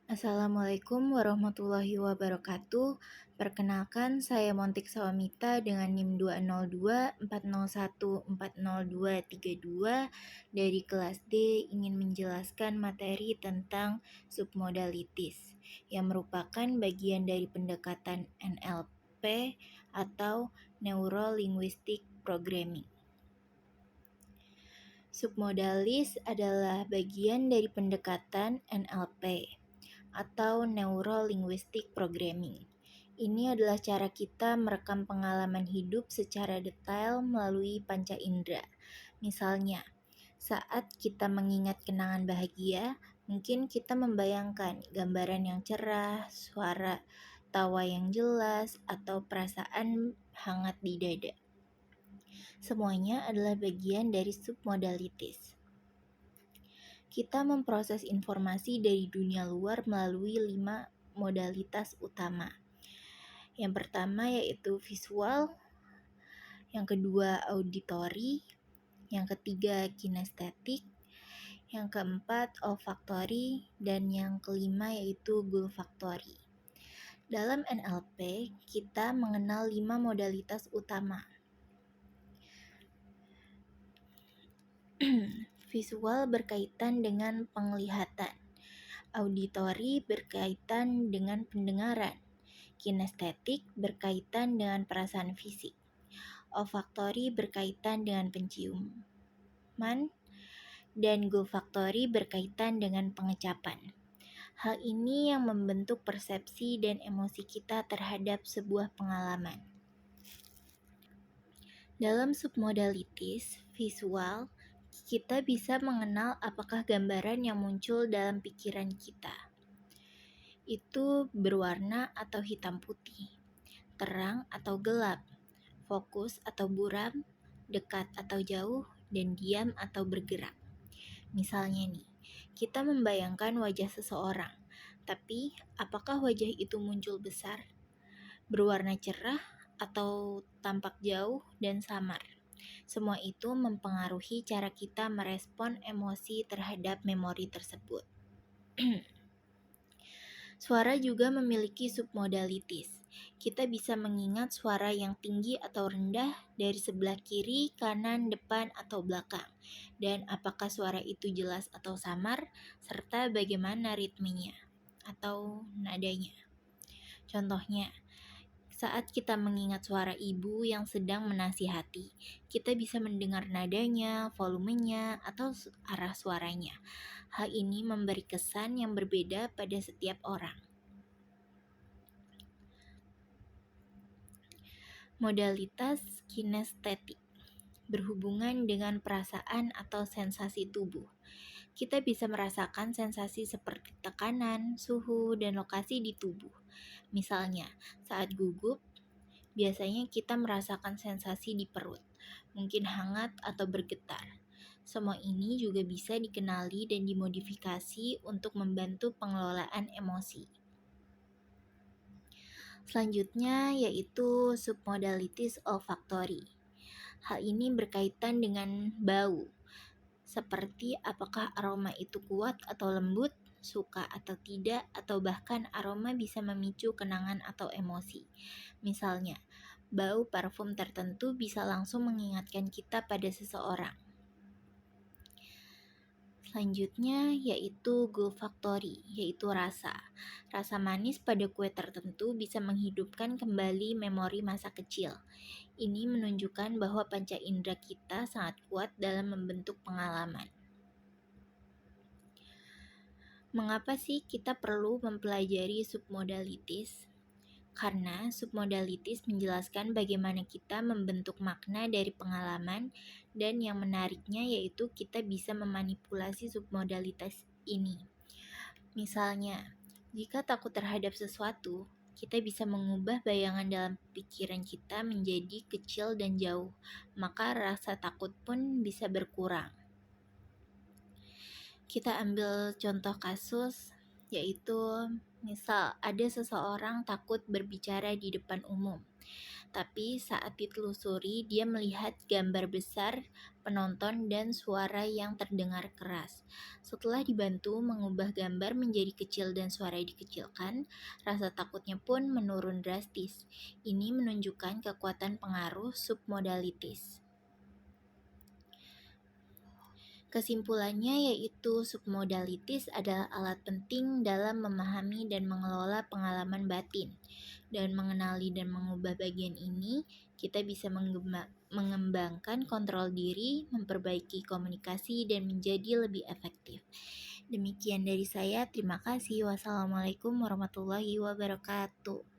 Assalamualaikum warahmatullahi wabarakatuh. Perkenalkan, saya Montik Sawamita dengan NIM 20240140232 dari kelas D ingin menjelaskan materi tentang submodalitis yang merupakan bagian dari pendekatan NLP atau Neuro Linguistic Programming. Submodalis adalah bagian dari pendekatan NLP atau Neuro Linguistic Programming. Ini adalah cara kita merekam pengalaman hidup secara detail melalui panca indera. Misalnya, saat kita mengingat kenangan bahagia, mungkin kita membayangkan gambaran yang cerah, suara tawa yang jelas, atau perasaan hangat di dada. Semuanya adalah bagian dari submodalitis. Kita memproses informasi dari dunia luar melalui 5 modalitas utama. Yang pertama yaitu visual, yang kedua auditori, yang ketiga kinestetik, yang keempat olfaktori, dan yang kelima yaitu gulfaktori. Dalam NLP, kita mengenal 5 modalitas utama. Visual berkaitan dengan penglihatan, auditori berkaitan dengan pendengaran, kinestetik berkaitan dengan perasaan fisik, olfaktori berkaitan dengan penciuman, dan gulfaktori berkaitan dengan pengecapan. Hal ini yang membentuk persepsi dan emosi kita terhadap sebuah pengalaman. Dalam submodalitis visual, kita bisa mengenal apakah gambaran yang muncul dalam pikiran kita itu berwarna atau hitam putih, terang atau gelap, fokus atau buram, dekat atau jauh, dan diam atau bergerak. Misalnya nih, kita membayangkan wajah seseorang, tapi apakah wajah itu muncul besar, berwarna cerah, atau tampak jauh dan samar? Semua itu mempengaruhi cara kita merespon emosi terhadap memori tersebut. Suara juga memiliki submodalitis. Kita bisa mengingat suara yang tinggi atau rendah dari sebelah kiri, kanan, depan, atau belakang, dan apakah suara itu jelas atau samar, serta bagaimana ritmenya atau nadanya. Contohnya, saat kita mengingat suara ibu yang sedang menasihati, kita bisa mendengar nadanya, volumenya, atau arah suaranya. Hal ini memberi kesan yang berbeda pada setiap orang. Modalitas kinestetik berhubungan dengan perasaan atau sensasi tubuh. Kita bisa merasakan sensasi seperti tekanan, suhu, dan lokasi di tubuh. Misalnya, saat gugup, biasanya kita merasakan sensasi di perut, mungkin hangat atau bergetar. Semua ini juga bisa dikenali dan dimodifikasi untuk membantu pengelolaan emosi. Selanjutnya yaitu submodalitis olfaktori. Hal ini berkaitan dengan bau, seperti apakah aroma itu kuat atau lembut, suka atau tidak, atau bahkan aroma bisa memicu kenangan atau emosi. Misalnya, bau parfum tertentu bisa langsung mengingatkan kita pada seseorang. Selanjutnya yaitu gulfaktori, yaitu rasa. Rasa manis pada kue tertentu bisa menghidupkan kembali memori masa kecil. Ini menunjukkan bahwa panca indera kita sangat kuat dalam membentuk pengalaman. Mengapa sih kita perlu mempelajari submodalitis? Karena submodalitis menjelaskan bagaimana kita membentuk makna dari pengalaman, dan yang menariknya yaitu kita bisa memanipulasi submodalitas ini. Misalnya, jika takut terhadap sesuatu, kita bisa mengubah bayangan dalam pikiran kita menjadi kecil dan jauh, maka rasa takut pun bisa berkurang. Kita ambil contoh kasus, yaitu misal ada seseorang takut berbicara di depan umum. Tapi saat ditelusuri, dia melihat gambar besar, penonton, dan suara yang terdengar keras. Setelah dibantu mengubah gambar menjadi kecil dan suara dikecilkan, rasa takutnya pun menurun drastis. Ini menunjukkan kekuatan pengaruh submodalitis. Kesimpulannya yaitu submodalitis adalah alat penting dalam memahami dan mengelola pengalaman batin. Dan mengenali dan mengubah bagian ini, kita bisa mengembangkan kontrol diri, memperbaiki komunikasi, dan menjadi lebih efektif. Demikian dari saya, terima kasih. Wassalamualaikum warahmatullahi wabarakatuh.